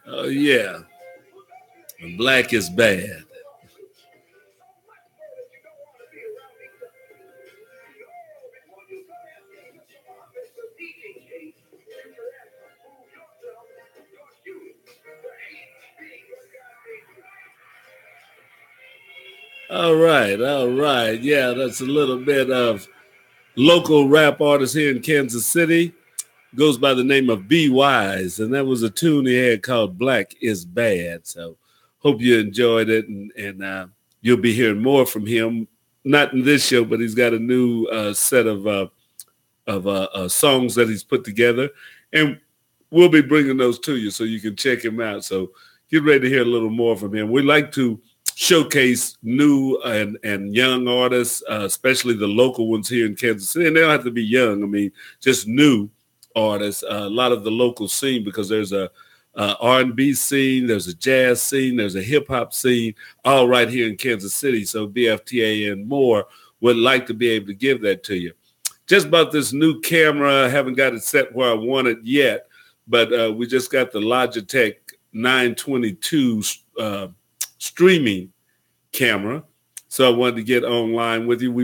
Oh, yeah. Black is bad. All right, all right. Yeah, that's a little bit of local rap artist here in Kansas City. Goes by the name of Be Wise, and that was a tune he had called Black is Bad. So hope you enjoyed it, and you'll be hearing more from him. Not in this show, but he's got a new set of songs that he's put together, and we'll be bringing those to you so you can check him out. So get ready to hear a little more from him. We like to showcase new and young artists, especially the local ones here in Kansas City. And they don't have to be young. I mean, just new artists, a lot of the local scene, because there's a R&B scene, there's a jazz scene, there's a hip-hop scene, all right here in Kansas City. So BFTAA and more would like to be able to give that to you. Just about this new camera, I haven't got it set where I want it yet, but we just got the Logitech 922 streaming camera. So I wanted to get online with you.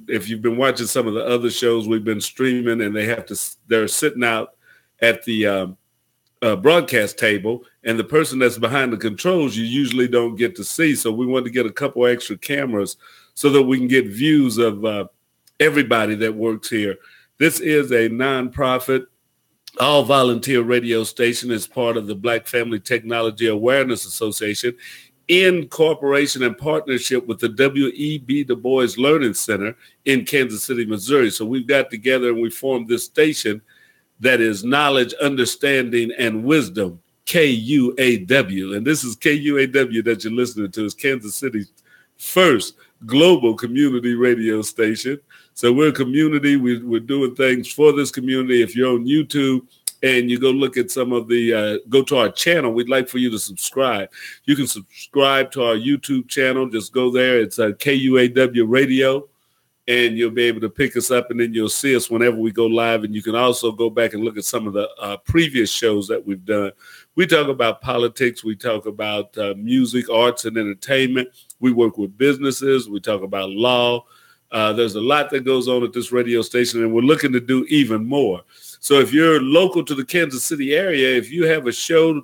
If you've been watching some of the other shows, we've been streaming, and they're sitting out at the broadcast table, and the person that's behind the controls you usually don't get to see. So we wanted to get a couple extra cameras so that we can get views of everybody that works here. This is a nonprofit, all volunteer radio station. As part of the Black Family Technology Awareness Association, in cooperation and partnership with the W.E.B. Du Bois Learning Center in Kansas City, Missouri. So we've got together and we formed this station that is Knowledge, Understanding, and Wisdom, KUAW. And this is KUAW that you're listening to. It's Kansas City's first global community radio station. So we're a community. We're doing things for this community. If you're on YouTube and you go look at some of the, go to our channel, we'd like for you to subscribe. You can subscribe to our YouTube channel. Just go there. It's KUAW Radio, and you'll be able to pick us up, and then you'll see us whenever we go live. And you can also go back and look at some of the previous shows that we've done. We talk about politics. We talk about music, arts, and entertainment. We work with businesses. We talk about law. There's a lot that goes on at this radio station, and we're looking to do even more. So if you're local to the Kansas City area, if you have a show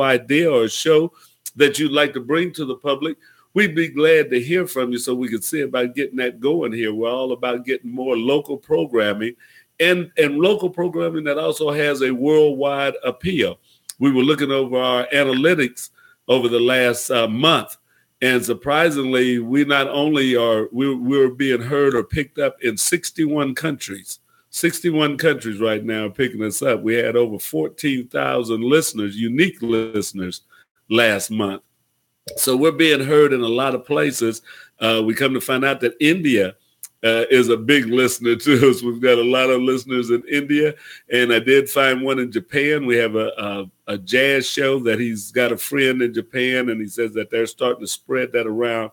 idea or a show that you'd like to bring to the public, we'd be glad to hear from you so we can see about getting that going here. We're all about getting more local programming and local programming that also has a worldwide appeal. We were looking over our analytics over the last month, and surprisingly, we not only we're being heard or picked up in 61 countries. 61 countries right now are picking us up. We had over 14,000 listeners, unique listeners, last month. So we're being heard in a lot of places. We come to find out that India is a big listener to us. We've got a lot of listeners in India, and I did find one in Japan. We have a jazz show that he's got a friend in Japan, and he says that they're starting to spread that around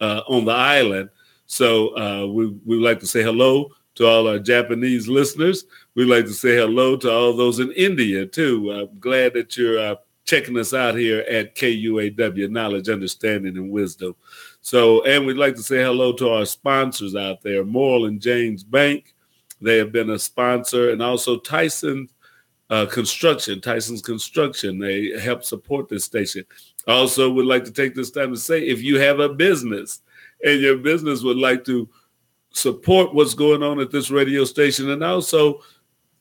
on the island. So we like to say hello to all our Japanese listeners. We'd like to say hello to all those in India, too. I'm glad that you're checking us out here at KUAW, Knowledge, Understanding, and Wisdom. So, and we'd like to say hello to our sponsors out there, Moral and James Bank. They have been a sponsor, and also Tyson's Construction. They help support this station. Also, would like to take this time to say, if you have a business and your business would like to support what's going on at this radio station, and also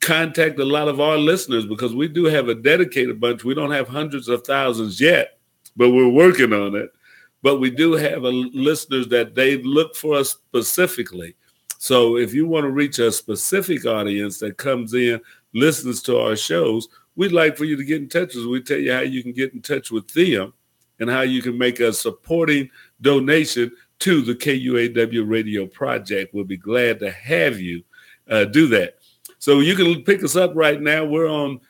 contact a lot of our listeners, because we do have a dedicated bunch. We don't have hundreds of thousands yet, but we're working on it. But we do have listeners that they look for us specifically. So if you want to reach a specific audience that comes in, listens to our shows, we'd like for you to get in touch with us. We tell you how you can get in touch with them and how you can make a supporting donation to the KUAW Radio Project. We'll be glad to have you do that. So you can pick us up right now. We're on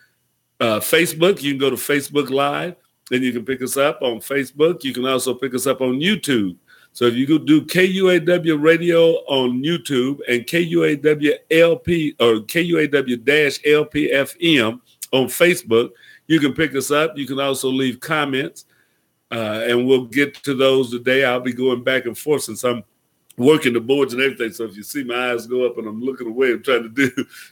Facebook. You can go to Facebook Live, and you can pick us up on Facebook. You can also pick us up on YouTube. So if you could do KUAW Radio on YouTube and KUAW LP or KUAW-LP FM on Facebook, you can pick us up. You can also leave comments, and we'll get to those today. I'll be going back and forth since I'm working the boards and everything. So if you see my eyes go up and I'm looking away, I'm trying to do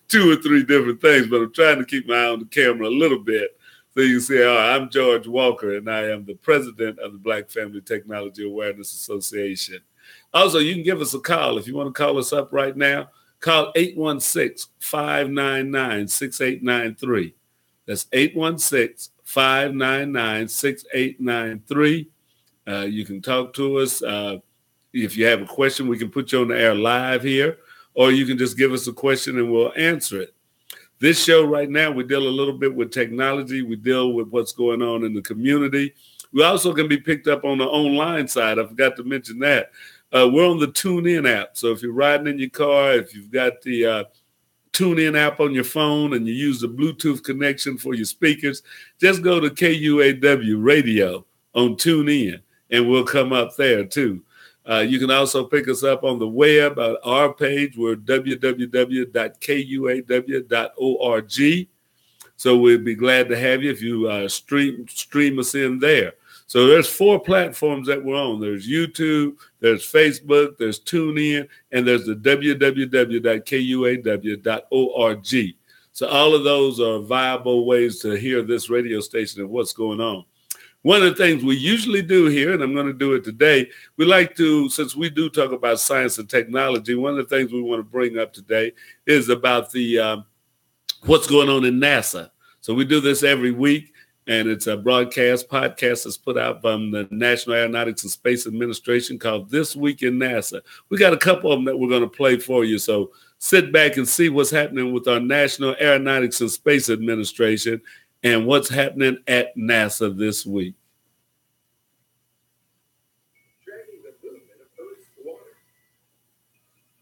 2 or 3 different things, but I'm trying to keep my eye on the camera a little bit. So you can see, I'm George Walker, and I am the president of the Black Family Technology Awareness Association. Also, you can give us a call. If you want to call us up right now, call 816-599-6893. That's 816-599-6893. You can talk to us. If you have a question, we can put you on the air live here, or you can just give us a question and we'll answer it. This show right now, we deal a little bit with technology. We deal with what's going on in the community. We also can be picked up on the online side. I forgot to mention that. We're on the TuneIn app. So if you're riding in your car, if you've got the TuneIn app on your phone and you use the Bluetooth connection for your speakers, just go to KUAW Radio on TuneIn, and we'll come up there too. You can also pick us up on the web at our page. We're www.kuaw.org. So we'd be glad to have you if you stream us in there. So there's 4 platforms that we're on. There's YouTube, there's Facebook, there's TuneIn, and there's the www.kuaw.org. So all of those are viable ways to hear this radio station and what's going on. One of the things we usually do here, and I'm going to do it today, we like to, since we do talk about science and technology, one of the things we want to bring up today is about the what's going on in NASA. So we do this every week, and it's a podcast that's put out from the National Aeronautics and Space Administration called This Week in NASA. We got a couple of them that we're going to play for you, so sit back and see what's happening with our National Aeronautics and Space Administration and what's happening at NASA this week. Tracking the movement of Earth's water,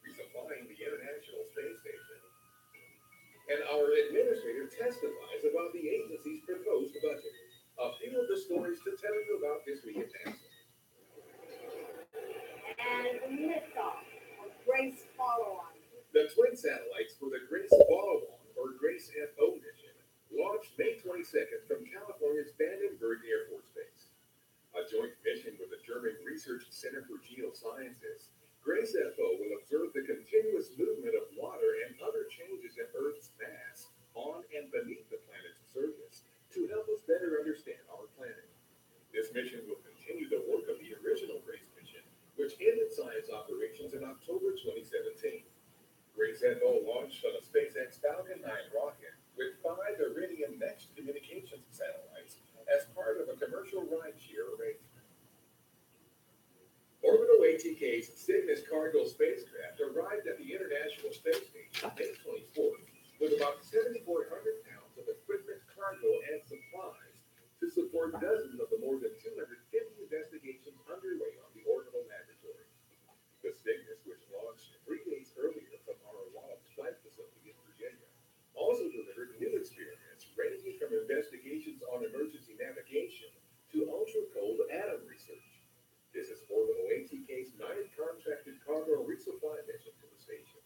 resupplying the International Space Station, and our administrator testifies about the agency's proposed budget. A few of the stories to tell you about this week at NASA. And liftoff of Grace follow-on. The twin satellites for the Grace follow-on, or Grace FO mission, launched May 22nd from California's Vandenberg Air Force Base. A joint mission with the German Research Center for Geosciences, Grace FO will observe the continuous movement of water and other changes in Earth's mass on and beneath the planet's surface to help us better understand our planet. This mission will continue the work of the original Grace mission, which ended science operations in October 2017. Grace FO launched on a SpaceX Falcon 9 rocket with 5 Iridium Next communications satellites as part of a commercial rideshare arrangement. Orbital ATK's Cygnus cargo spacecraft arrived at the International Space Station May 24th with about 7,400 pounds of equipment, cargo, and supplies to support dozens of the more than 250 investigations underway on the orbital laboratory. The Cygnus, which launched 3 days earlier from our Wallops flight facility in Virginia, also delivered new experiments ranging from investigations on emergency navigation to ultra-cold atom research. This is Orbital ATK's 9th contracted cargo resupply mission to the station.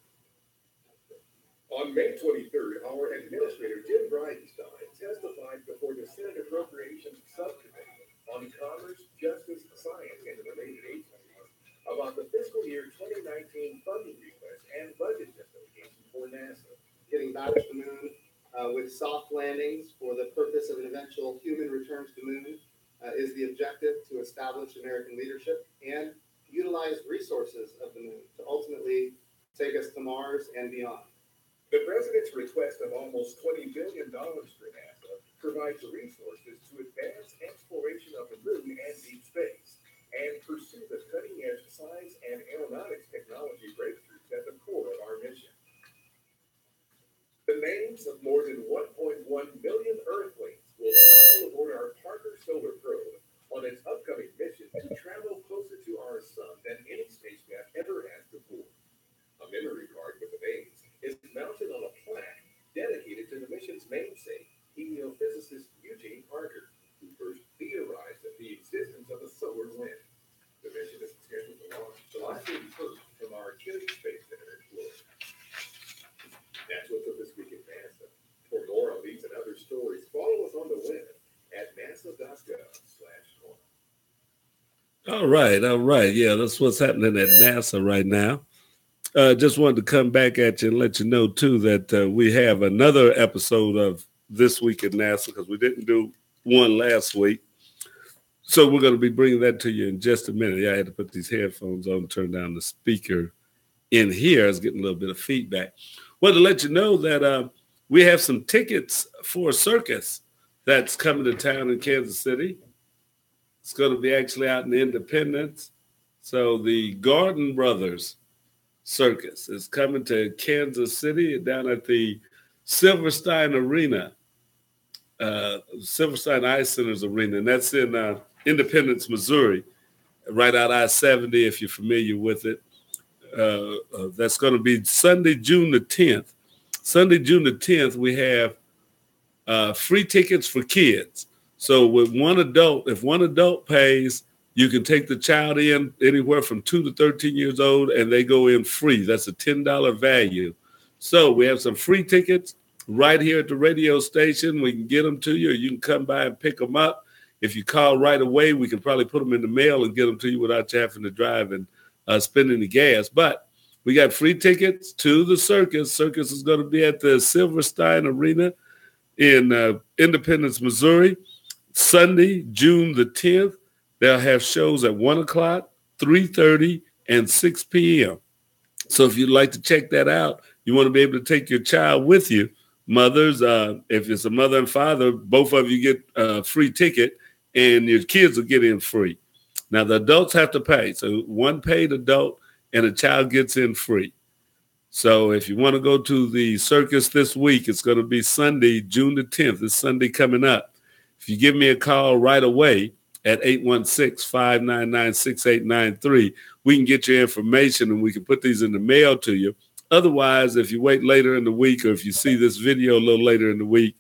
On May 23rd, our administrator, Jim Bridenstine, testified before the Senate Appropriations Subcommittee on Commerce, Justice, Science, and related agencies about the fiscal year 2019 funding request and budget justification for NASA. Getting back to the moon with soft landings for the purpose of an eventual human return to the moon is the objective, to establish American leadership and utilize resources of the moon to ultimately take us to Mars and beyond. The president's request of almost $20 billion for NASA provides resources to advance exploration of the moon and deep space and pursue the cutting-edge science and aeronautics technology breakthroughs at the core of our mission. The names of more than 1.1 million Earthlings will travel aboard our Parker Solar Probe on its upcoming mission to travel closer to our sun than any spacecraft ever has before. A memory card with the names is mounted on a plaque dedicated to the mission's namesake, heliophysicist Eugene Parker, who first theorized the existence of a solar wind. The mission is scheduled to launch July 31st from our Kennedy Space Center in Florida. That's what's up this week at NASA. For more on these and other stories, follow us on the web at nasa.gov/norm. All right. Yeah, that's what's happening at NASA right now. Just wanted to come back at you and let you know, too, that we have another episode of This Week at NASA because we didn't do one last week. So we're going to be bringing that to you in just a minute. Yeah, I had to put these headphones on, turn down the speaker in here. I was getting a little bit of feedback. Wanted to let you know that we have some tickets for a circus that's coming to town in Kansas City. It's going to be actually out in Independence. So the Garden Brothers Circus is coming to Kansas City down at the Silverstein Arena, Silverstein Ice Center's arena, and that's in Independence, Missouri, right out I-70 if you're familiar with it. That's going to be Sunday, June the 10th. Sunday, June the 10th, we have free tickets for kids. So with one adult, if one adult pays, you can take the child in anywhere from 2 to 13 years old, and they go in free. That's a $10 value. So we have some free tickets right here at the radio station. We can get them to you, or you can come by and pick them up. If you call right away, we can probably put them in the mail and get them to you without you having to drive and spend any gas. But we got free tickets to the circus. Circus is going to be at the Silverstein Arena in Independence, Missouri, Sunday, June the 10th. They'll have shows at 1 o'clock, 3:30, and 6 p.m. So if you'd like to check that out, you want to be able to take your child with you. Mothers, if it's a mother and father, both of you get a free ticket, and your kids will get in free. Now, the adults have to pay. So one paid adult and a child gets in free. So if you want to go to the circus this week, it's going to be Sunday, June the 10th. It's Sunday coming up. If you give me a call right away at 816-599-6893, we can get your information and we can put these in the mail to you. Otherwise, if you wait later in the week, or if you see this video a little later in the week,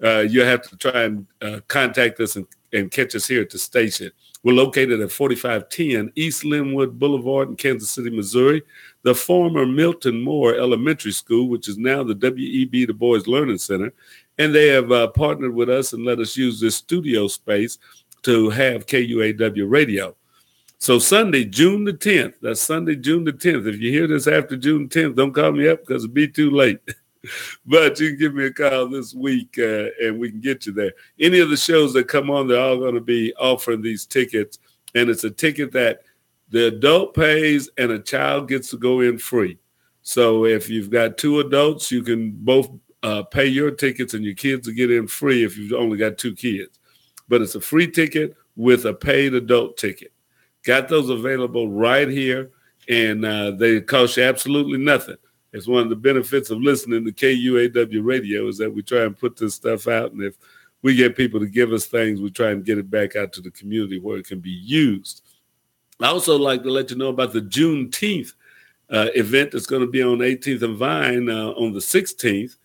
you'll have to try and contact us and catch us here at the station. We're located at 4510 East Linwood Boulevard in Kansas City, Missouri, the former Milton Moore Elementary School, which is now the WEB Du Bois Learning Center. And they have partnered with us and let us use this studio space to have KUAW radio. So Sunday, June the 10th, that's Sunday, June the 10th. If you hear this after June 10th, don't call me up because it'll be too late. But you can give me a call this week and we can get you there. Any of the shows that come on, they're all going to be offering these tickets. And it's a ticket that the adult pays and a child gets to go in free. So if you've got two adults, you can both pay your tickets and your kids will get in free if you've only got two kids. But it's a free ticket with a paid adult ticket. Got those available right here, and they cost you absolutely nothing. It's one of the benefits of listening to KUAW radio is that we try and put this stuff out, and if we get people to give us things, we try and get it back out to the community where it can be used. I also like to let you know about the Juneteenth event that's going to be on 18th and Vine on the 16th.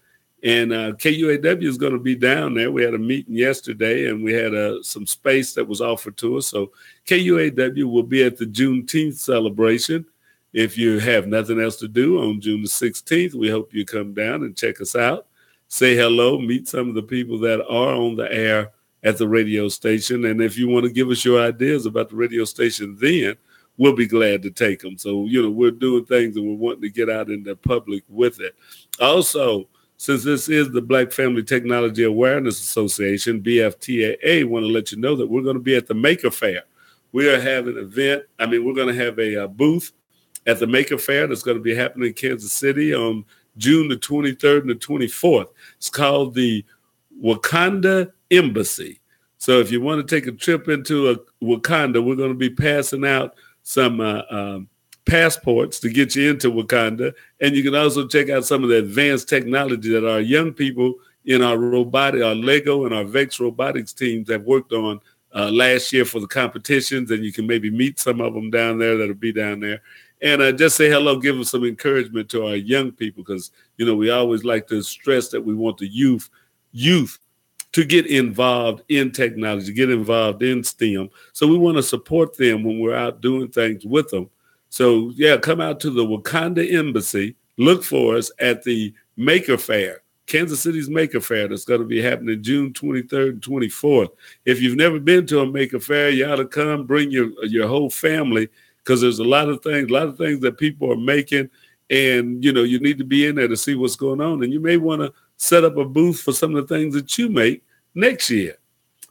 And KUAW is going to be down there. We had a meeting yesterday, and we had some space that was offered to us. So KUAW will be at the Juneteenth celebration. If you have nothing else to do on June the 16th, we hope you come down and check us out. Say hello, meet some of the people that are on the air at the radio station. And if you want to give us your ideas about the radio station, then we'll be glad to take them. So, we're doing things and we're wanting to get out in the public with it. Also, since this is the Black Family Technology Awareness Association, BFTAA, want to let you know that we're going to be at the Maker Fair. We are having an event. We're going to have a booth at the Maker Fair that's going to be happening in Kansas City on June the 23rd and the 24th. It's called the Wakanda Embassy. So if you want to take a trip into Wakanda, we're going to be passing out some passports to get you into Wakanda. And you can also check out some of the advanced technology that our young people in our robotic, our Lego and our Vex robotics teams have worked on last year for the competitions. And you can maybe meet some of them down there that'll be down there. And just say hello, give them some encouragement to our young people, because, you know, we always like to stress that we want the youth to get involved in technology, get involved in STEM. So we want to support them when we're out doing things with them. So, yeah, come out to the Wakanda Embassy. Look for us at the Maker Fair, Kansas City's Maker Fair. That's going to be happening June 23rd and 24th. If you've never been to a Maker Fair, you ought to come, bring your whole family, because there's a lot of things that people are making. And, you know, you need to be in there to see what's going on. And you may want to set up a booth for some of the things that you make next year.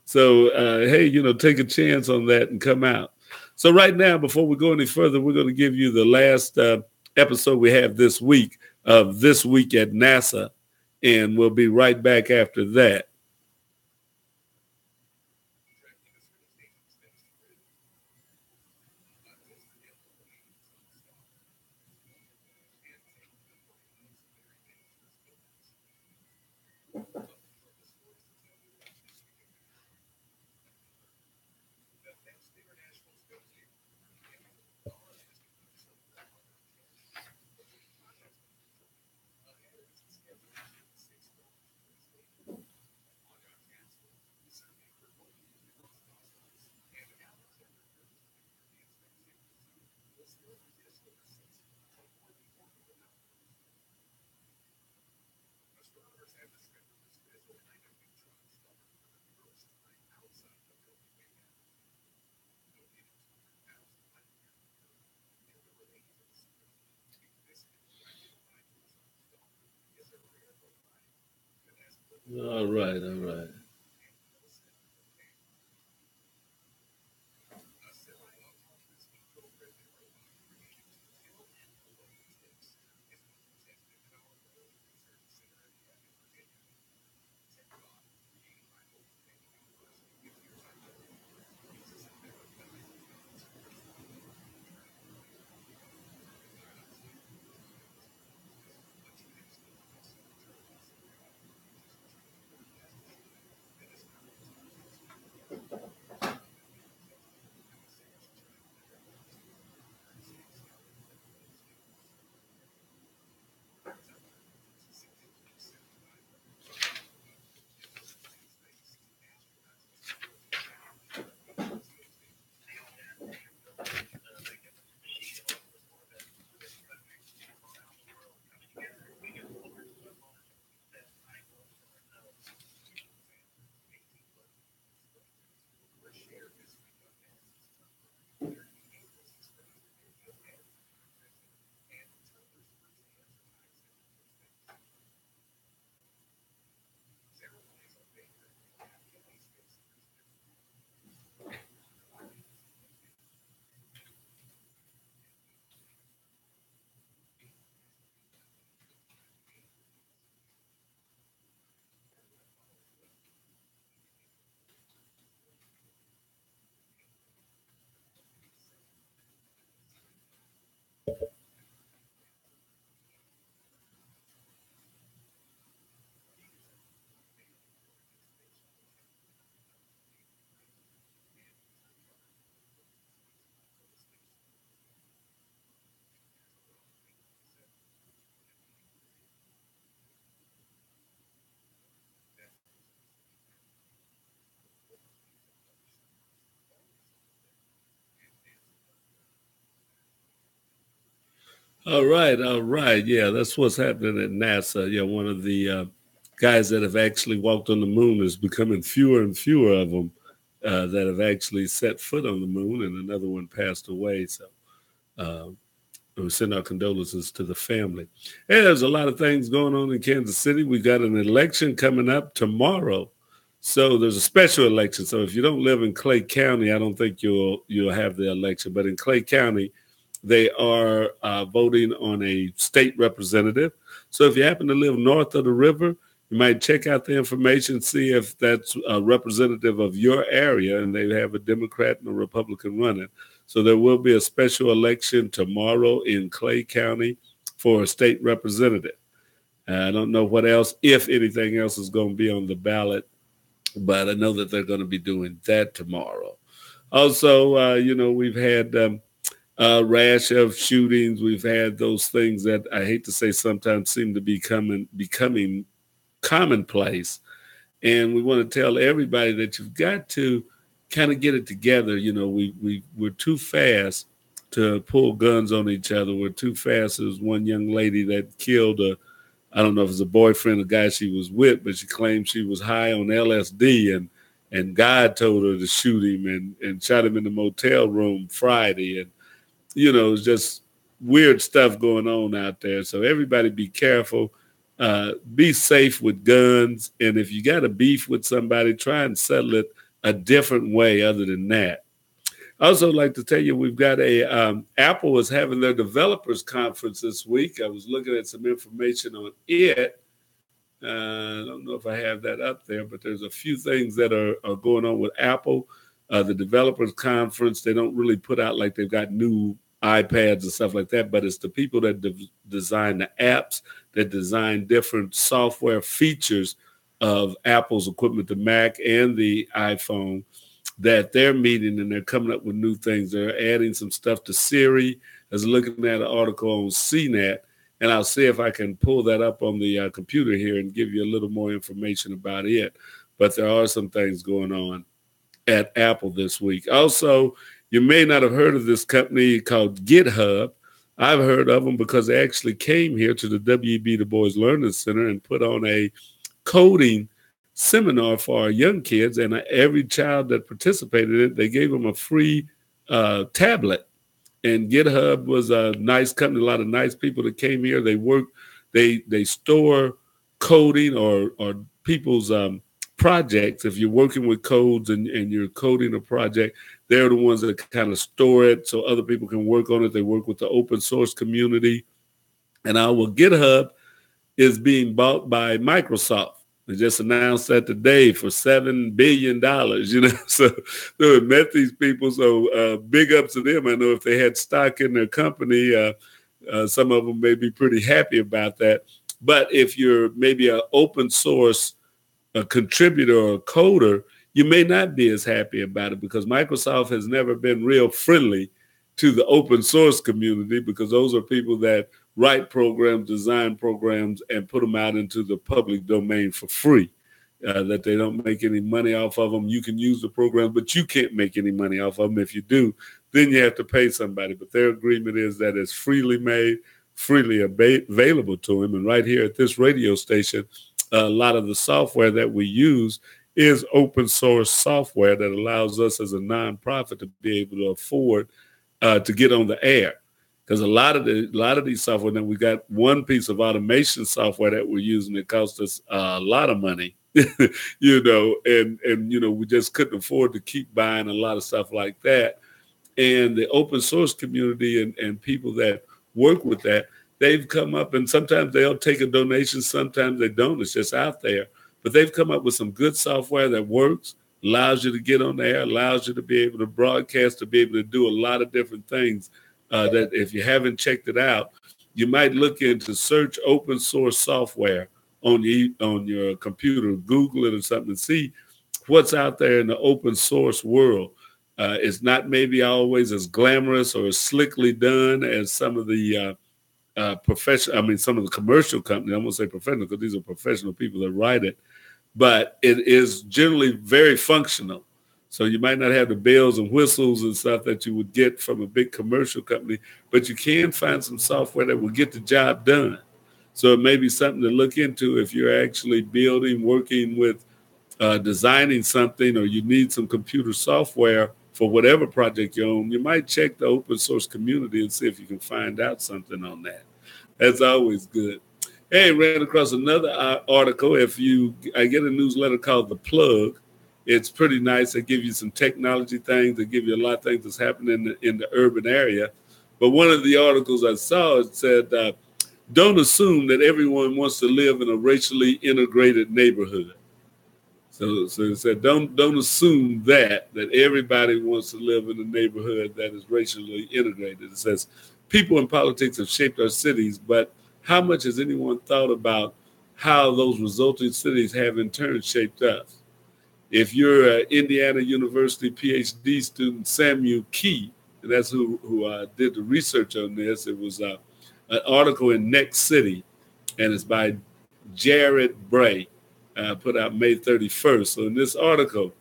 So, hey, you know, take a chance on that and come out. So right now, before we go any further, we're going to give you the last episode we have this week of This Week at NASA. And we'll be right back after that. All right, all right. All right, all right. Yeah, that's what's happening at NASA. Yeah, one of the guys that have actually walked on the moon is becoming fewer and fewer of them that have actually set foot on the moon, and another one passed away. So we send our condolences to the family. And there's a lot of things going on in Kansas City. We got an election coming up tomorrow. So there's a special election. So if you don't live in Clay County, I don't think you'll have the election. But in Clay County, they are voting on a state representative. So if you happen to live north of the river, You might check out the information, see if that's a representative of your area, and they have a Democrat and a Republican running. So there will be a special election tomorrow in Clay County for a state representative. I don't know what else, if anything else, is going to be on the ballot, but I know that they're going to be doing that tomorrow. Also, we've had a rash of shootings. We've had those things that I hate to say sometimes seem to be becoming commonplace. And we want to tell everybody that you've got to kind of get it together. We're too fast to pull guns on each other. We're too fast. There was one young lady that killed I don't know if it was a boyfriend or guy she was with, but she claimed she was high on LSD and God told her to shoot him and shot him in the motel room Friday. And, it's just weird stuff going on out there. So everybody be careful. Be safe with guns. And if you got a beef with somebody, try and settle it a different way other than that. I also like to tell you we've got Apple is having their developers conference this week. I was looking at some information on it. I don't know if I have that up there, but there's a few things that are going on with Apple. The developers conference, they don't really put out like they've got new iPads and stuff like that, but it's the people that design the apps, that design different software features of Apple's equipment, the Mac and the iPhone, that they're meeting and they're coming up with new things. They're adding some stuff to Siri. I was looking at an article on CNET, and I'll see if I can pull that up on the computer here and give you a little more information about it. But there are some things going on at Apple this week. Also, you may not have heard of this company called GitHub. I've heard of them because they actually came here to the W.E.B. Du Bois Learning Center and put on a coding seminar for our young kids, and every child that participated in it, they gave them a free tablet. And GitHub was a nice company, a lot of nice people that came here. They store coding or people's projects. If you're working with codes and you're coding a project, they're the ones that kind of store it so other people can work on it. They work with the open source community. And GitHub is being bought by Microsoft. They just announced that today for $7 billion, So they met these people. So big ups to them. I know if they had stock in their company, some of them may be pretty happy about that. But if you're maybe an open source contributor or a coder, you may not be as happy about it because Microsoft has never been real friendly to the open source community, because those are people that write programs, design programs, and put them out into the public domain for free, that they don't make any money off of them. You can use the program, but you can't make any money off of them. If you do, then you have to pay somebody. But their agreement is that it's freely made, freely available to them. And right here at this radio station, a lot of the software that we use is open source software that allows us as a nonprofit to be able to afford to get on the air. Because a lot of these software, then we got one piece of automation software that we're using that costs us a lot of money, and we just couldn't afford to keep buying a lot of stuff like that. And the open source community and people that work with that, they've come up, and sometimes they'll take a donation, sometimes they don't. It's just out there. But they've come up with some good software that works, allows you to get on the air, allows you to be able to broadcast, to be able to do a lot of different things. That if you haven't checked it out, you might look into search open source software on your computer, Google it or something, and see what's out there in the open source world. It's not maybe always as glamorous or as slickly done as some of the some of the commercial companies. I won't say professional because these are professional people that write it, but it is generally very functional. So you might not have the bells and whistles and stuff that you would get from a big commercial company, but you can find some software that will get the job done. So it may be something to look into if you're actually building, working with, designing something, or you need some computer software for whatever project you own. You might check the open source community and see if you can find out something on that. That's always good. Hey, ran across another article. I get a newsletter called The Plug. It's pretty nice. They give you some technology things. They give you a lot of things that's happening in the urban area. But one of the articles I saw, it said don't assume that everyone wants to live in a racially integrated neighborhood. So it said, don't assume that everybody wants to live in a neighborhood that is racially integrated. It says, people in politics have shaped our cities, but how much has anyone thought about how those resulting cities have in turn shaped us? If you're an Indiana University PhD student, Samuel Key, and that's who did the research on this, it was an article in Next City, and it's by Jared Bray, put out May 31st. So in this article,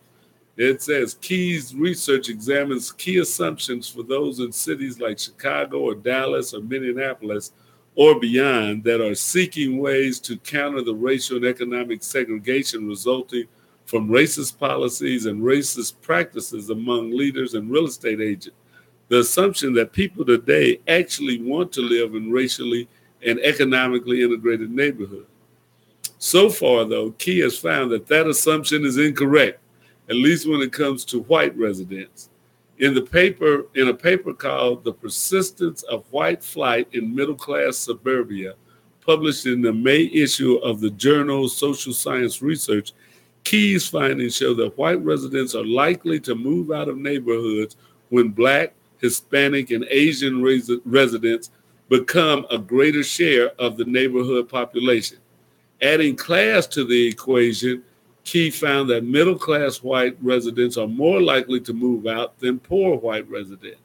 it says Key's research examines key assumptions for those in cities like Chicago or Dallas or Minneapolis or beyond that are seeking ways to counter the racial and economic segregation resulting from racist policies and racist practices among leaders and real estate agents. The assumption that people today actually want to live in racially and economically integrated neighborhoods. So far, though, Key has found that assumption is incorrect, at least when it comes to white residents. In a paper called The Persistence of White Flight in Middle-Class Suburbia, published in the May issue of the journal Social Science Research, Key's findings show that white residents are likely to move out of neighborhoods when Black, Hispanic, and Asian residents become a greater share of the neighborhood population. Adding class to the equation, Key found that middle-class white residents are more likely to move out than poor white residents.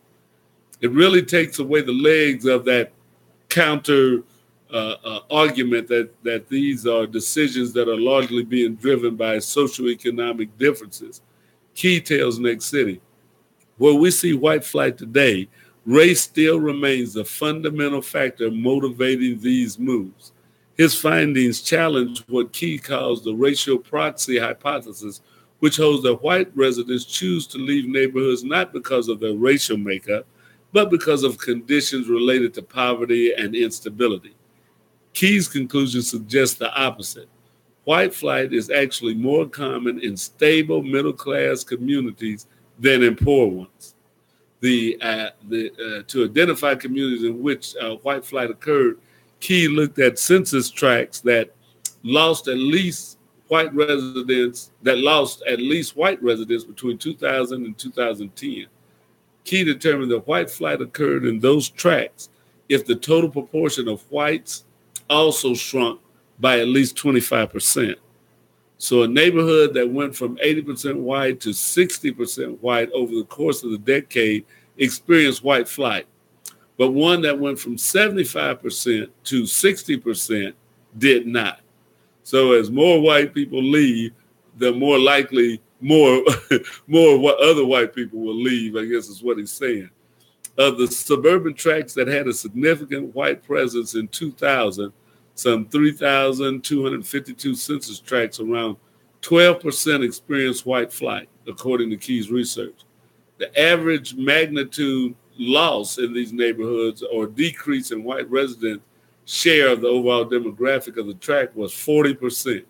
It really takes away the legs of that counter argument that these are decisions that are largely being driven by socioeconomic differences. Key tells Next City, where we see white flight today, race still remains the fundamental factor motivating these moves. His findings challenge what Key calls the racial proxy hypothesis, which holds that white residents choose to leave neighborhoods not because of their racial makeup, but because of conditions related to poverty and instability. Key's conclusion suggests the opposite. White flight is actually more common in stable middle-class communities than in poor ones. To identify communities in which white flight occurred, Key looked at census tracts that lost at least white residents between 2000 and 2010. Key determined that white flight occurred in those tracts if the total proportion of whites also shrunk by at least 25%. So a neighborhood that went from 80% white to 60% white over the course of the decade experienced white flight. But one that went from 75% to 60% did not. So as more white people leave, the more likely more other white people will leave, I guess is what he's saying. Of the suburban tracts that had a significant white presence in 2000, some 3,252 census tracts, around 12% experienced white flight, according to Key's research. The average magnitude loss in these neighborhoods or decrease in white resident share of the overall demographic of the tract was 40%.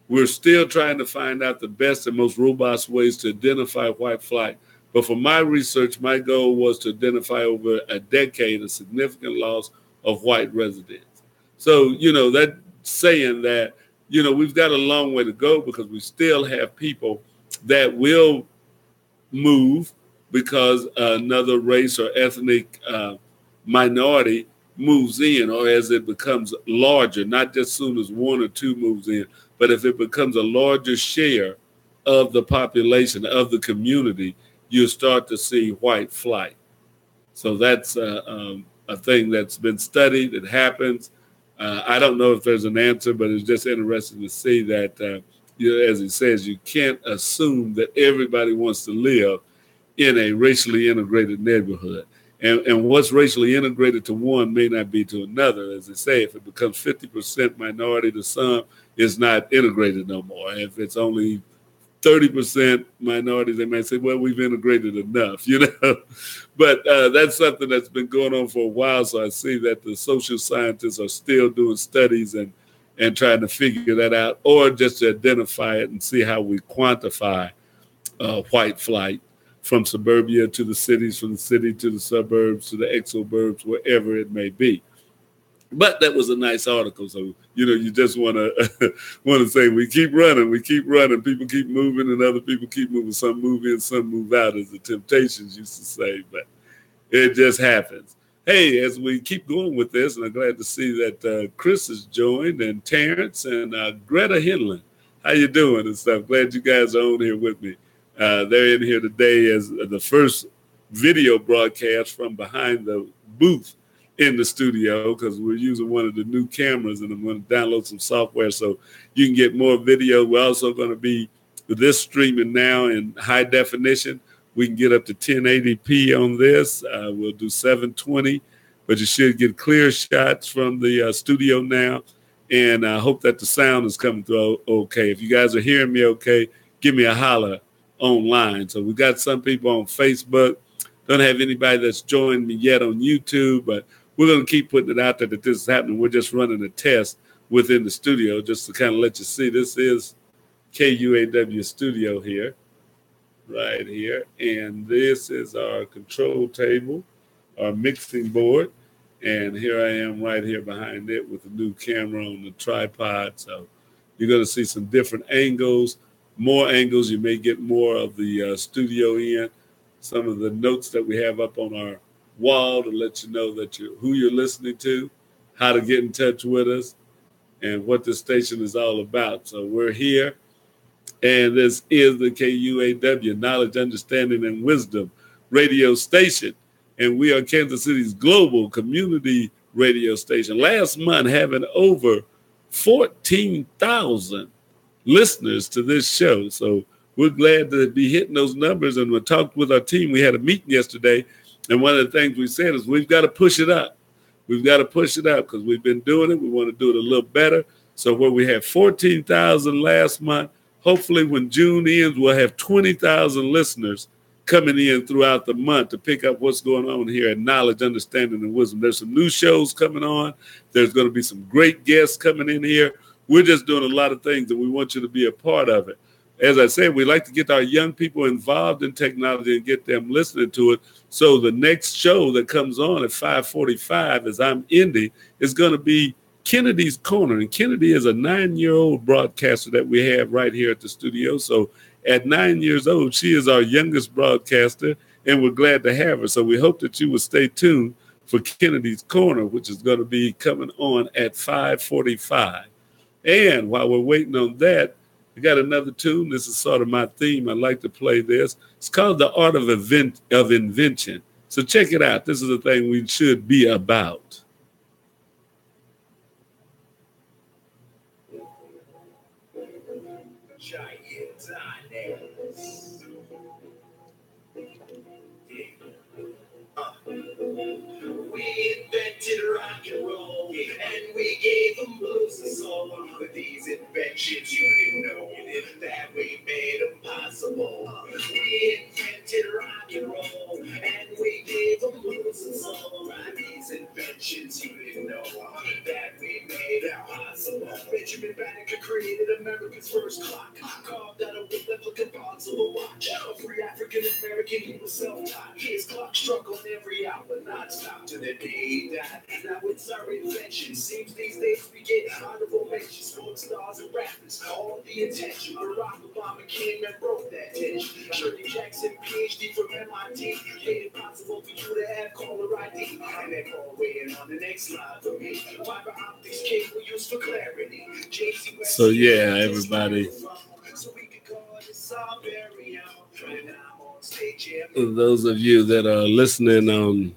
We're still trying to find out the best and most robust ways to identify white flight. But for my research, my goal was to identify over a decade a significant loss of white residents. So, that saying that, we've got a long way to go because we still have people that will move because another race or ethnic minority moves in, or as it becomes larger, not just soon as one or two moves in, but if it becomes a larger share of the population, of the community, you start to see white flight. So that's a thing that's been studied. It happens. I don't know if there's an answer, but it's just interesting to see that, as he says, you can't assume that everybody wants to live in a racially integrated neighborhood. And what's racially integrated to one may not be to another. As they say, if it becomes 50% minority to some, it's not integrated no more. If it's only 30% minority, they may say, well, we've integrated enough, But that's something that's been going on for a while. So I see that the social scientists are still doing studies and trying to figure that out, or just to identify it and see how we quantify white flight from suburbia to the cities, from the city to the suburbs, to the exurbs, wherever it may be. But that was a nice article. So, you just want to want to say we keep running. People keep moving and other people keep moving. Some move in, some move out, as the Temptations used to say. But it just happens. Hey, as we keep going with this, and I'm glad to see that Chris has joined, and Terrence and Greta Hinland. How you doing and stuff? Glad you guys are on here with me. They're in here today as the first video broadcast from behind the booth in the studio, because we're using one of the new cameras, and I'm going to download some software so you can get more video. We're also going to be this streaming now in high definition. We can get up to 1080p on this. We'll do 720, but you should get clear shots from the studio now. And I hope that the sound is coming through okay. If you guys are hearing me okay, give me a holler online. So we got some people on Facebook. Don't have anybody that's joined me yet on YouTube, but we're going to keep putting it out there that this is happening. We're just running a test within the studio just to kind of let you see. This is KUAW studio here. Right here, and this is our control table, our mixing board, and here I am right here behind it with a new camera on the tripod. So you're going to see some different angles, more angles. You may get more of the studio in. Some of the notes that we have up on our wall to let you know that who you're listening to, how to get in touch with us, and what this station is all about. So we're here. And this is the KUAW, Knowledge, Understanding, and Wisdom radio station. And we are Kansas City's global community radio station. Last month, having over 14,000 listeners to this show. So we're glad to be hitting those numbers. And we talked with our team. We had a meeting yesterday. And one of the things we said is we've got to push it up. We've got to push it up because we've been doing it. We want to do it a little better. So where we had 14,000 last month, hopefully when June ends, we'll have 20,000 listeners coming in throughout the month to pick up what's going on here at Knowledge, Understanding, and Wisdom. There's some new shows coming on. There's going to be some great guests coming in here. We're just doing a lot of things, and we want you to be a part of it. As I said, we like to get our young people involved in technology and get them listening to it. So the next show that comes on at 5:45 as I'm ending is going to be Kennedy's Corner. And Kennedy is a 9-year-old broadcaster that we have right here at the studio. So at 9 years old, she is our youngest broadcaster, and we're glad to have her. So we hope that you will stay tuned for Kennedy's Corner, which is going to be coming on at 5:45. And while we're waiting on that, I got another tune. This is sort of my theme. I like to play this. It's called The Art of Invention. So check it out. This is the thing we should be about. We invented rock and roll, and we gave them blues and soul. With these inventions, you didn't know that we made them possible. We invented rock and roll, and we gave them blues and soul. By these inventions, you didn't know that we made them possible. Benjamin Banneker created America's first clock, carved out of wood that looked impossible. Watch a free African American, he was self-taught. His clock struck on every hour, not stop to the day he died. Now it's our invention. Seems these days we get honorable mentions, sports stars and rappers. All the attention. Barack Obama came and broke that tension. Shirley Jackson, PhD from MIT, made it possible for you to have caller ID. And they're all waiting on the next slide for me. Fiber optics cable used for clarity. So yeah, everybody. Those of you that are listening on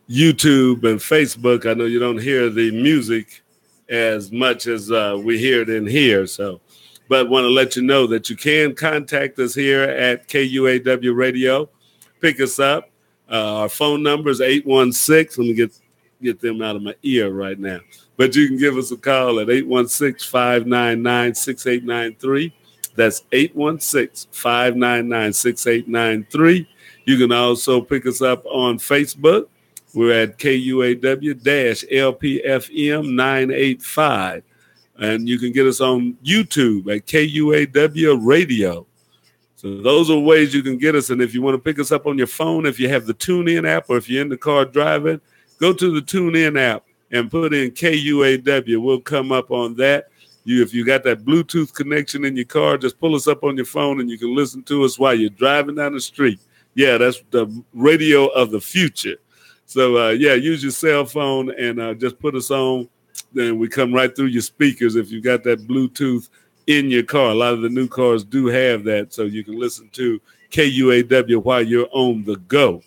YouTube and Facebook, I know you don't hear the music as much as we hear it in here. So, but want to let you know that you can contact us here at KUAW Radio. Pick us up. Our phone number is 816. Let me get them out of my ear right now. But you can give us a call at 816-599-6893. That's 816-599-6893. You can also pick us up on Facebook. We're at KUAW-LPFM 985. And you can get us on YouTube at KUAW Radio. So those are ways you can get us. And if you want to pick us up on your phone, if you have the TuneIn app or if you're in the car driving, go to the TuneIn app and put in KUAW. We'll come up on that. If you got that Bluetooth connection in your car, just pull us up on your phone and you can listen to us while you're driving down the street. Yeah, that's the radio of the future. So, yeah, use your cell phone and just put us on. Then we come right through your speakers if you got that Bluetooth in your car. A lot of the new cars do have that, so you can listen to KUAW while you're on the go.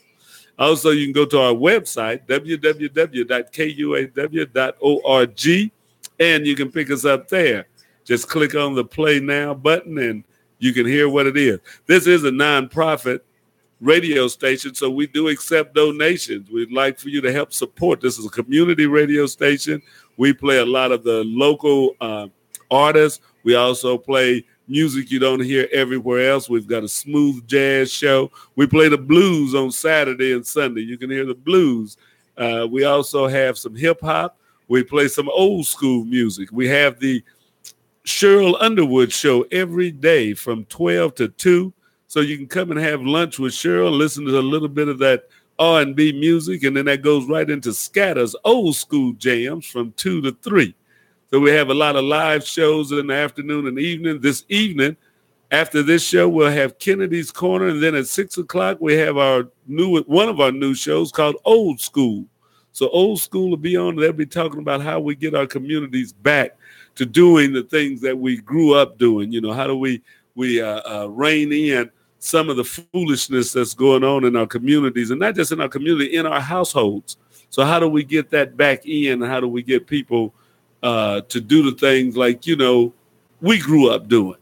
Also, you can go to our website, www.kuaw.org, and you can pick us up there. Just click on the Play Now button, and you can hear what it is. This is a nonprofit radio station, so we do accept donations. We'd like for you to help support. This is a community radio station. We play a lot of the local artists. We also play music you don't hear everywhere else. We've got a smooth jazz show. We play the blues on Saturday and Sunday. You can hear the blues. We also have some hip hop. We play some old school music. We have the Cheryl Underwood show every day from 12 to 2. So you can come and have lunch with Cheryl, listen to a little bit of that R&B music, and then that goes right into Scatter's old school jams from 2 to 3. So we have a lot of live shows in the afternoon and evening. This evening, after this show, we'll have Kennedy's Corner, and then at 6 o'clock, we have one of our new shows called Old School. So Old School will be on. They'll be talking about how we get our communities back to doing the things that we grew up doing. You know, how do we rein in some of the foolishness that's going on in our communities, and not just in our community, in our households. So how do we get that back in? How do we get people to do the things like, you know, we grew up doing?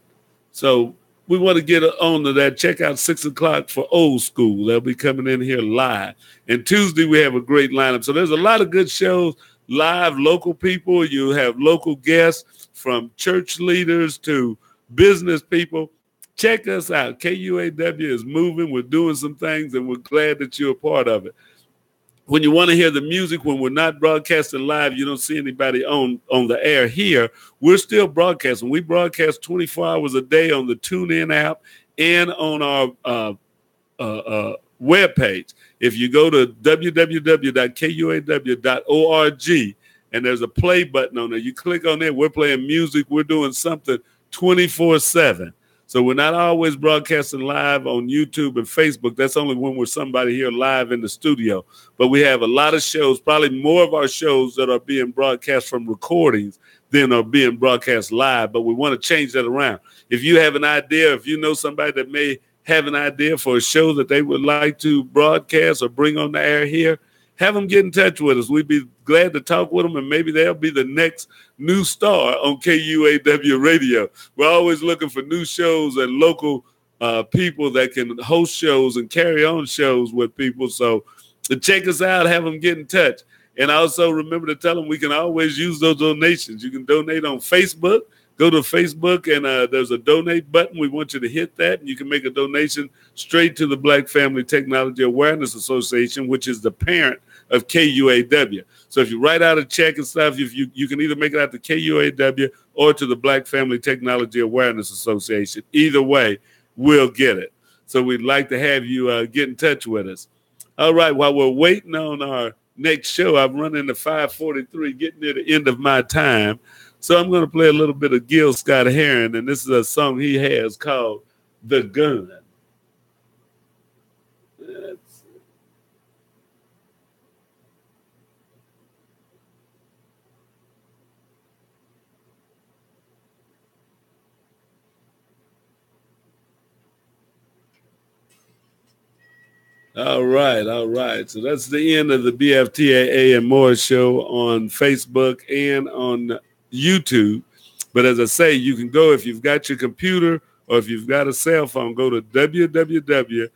So we want to get on to that. Check out 6 o'clock for Old School. They'll be coming in here live. And Tuesday, we have a great lineup. So there's a lot of good shows, live local people. You have local guests from church leaders to business people. Check us out. KUAW is moving. We're doing some things, and we're glad that you're a part of it. When you want to hear the music, when we're not broadcasting live, you don't see anybody on the air here. We're still broadcasting. We broadcast 24 hours a day on the TuneIn app and on our webpage. If you go to www.kuaw.org and there's a play button on there, you click on it. We're playing music. We're doing something 24/7. So we're not always broadcasting live on YouTube and Facebook. That's only when we're somebody here live in the studio. But we have a lot of shows, probably more of our shows that are being broadcast from recordings than are being broadcast live. But we want to change that around. If you have an idea, if you know somebody that may have an idea for a show that they would like to broadcast or bring on the air here, have them get in touch with us. We'd be glad to talk with them, and maybe they'll be the next new star on KUAW Radio. We're always looking for new shows and local people that can host shows and carry on shows with people. So to check us out, have them get in touch. And also remember to tell them we can always use those donations. You can donate on Facebook. Go to Facebook, and there's a donate button. We want you to hit that, and you can make a donation straight to the Black Family Technology Awareness Association, which is the parent of KUAW. So if you write out a check and stuff, if you can either make it out to KUAW or to the Black Family Technology Awareness Association. Either way, we'll get it. So we'd like to have you get in touch with us. All right, while we're waiting on our next show, I'm running to 5:43, getting near the end of my time. So I'm going to play a little bit of Gil Scott-Heron, and this is a song he has called The Gun. All right, all right. So that's the end of the BFTAA and More show on Facebook and on YouTube. But as I say, you can go, if you've got your computer or if you've got a cell phone, go to www.kuaw.org.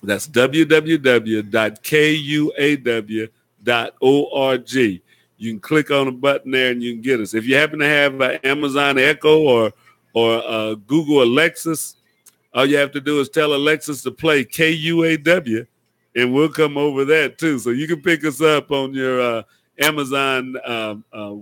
That's www.kuaw.org. You can click on a button there and you can get us. If you happen to have an Amazon Echo or Google Alexis, all you have to do is tell Alexis to play KUAW, and we'll come over that too. So you can pick us up on your Amazon,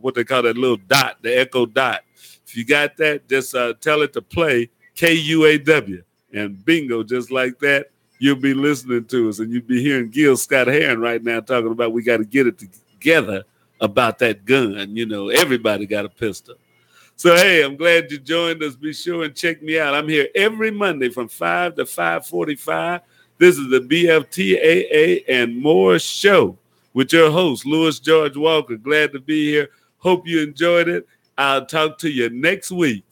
what they call that little dot, the Echo dot. If you got that, just tell it to play KUAW, and bingo, just like that, you'll be listening to us, and you'll be hearing Gil Scott Heron right now talking about we got to get it together about that gun. You know, everybody got a pistol. So, hey, I'm glad you joined us. Be sure and check me out. I'm here every Monday from 5 to 5:45. This is the BFTAA and More show with your host, Louis George Walker. Glad to be here. Hope you enjoyed it. I'll talk to you next week.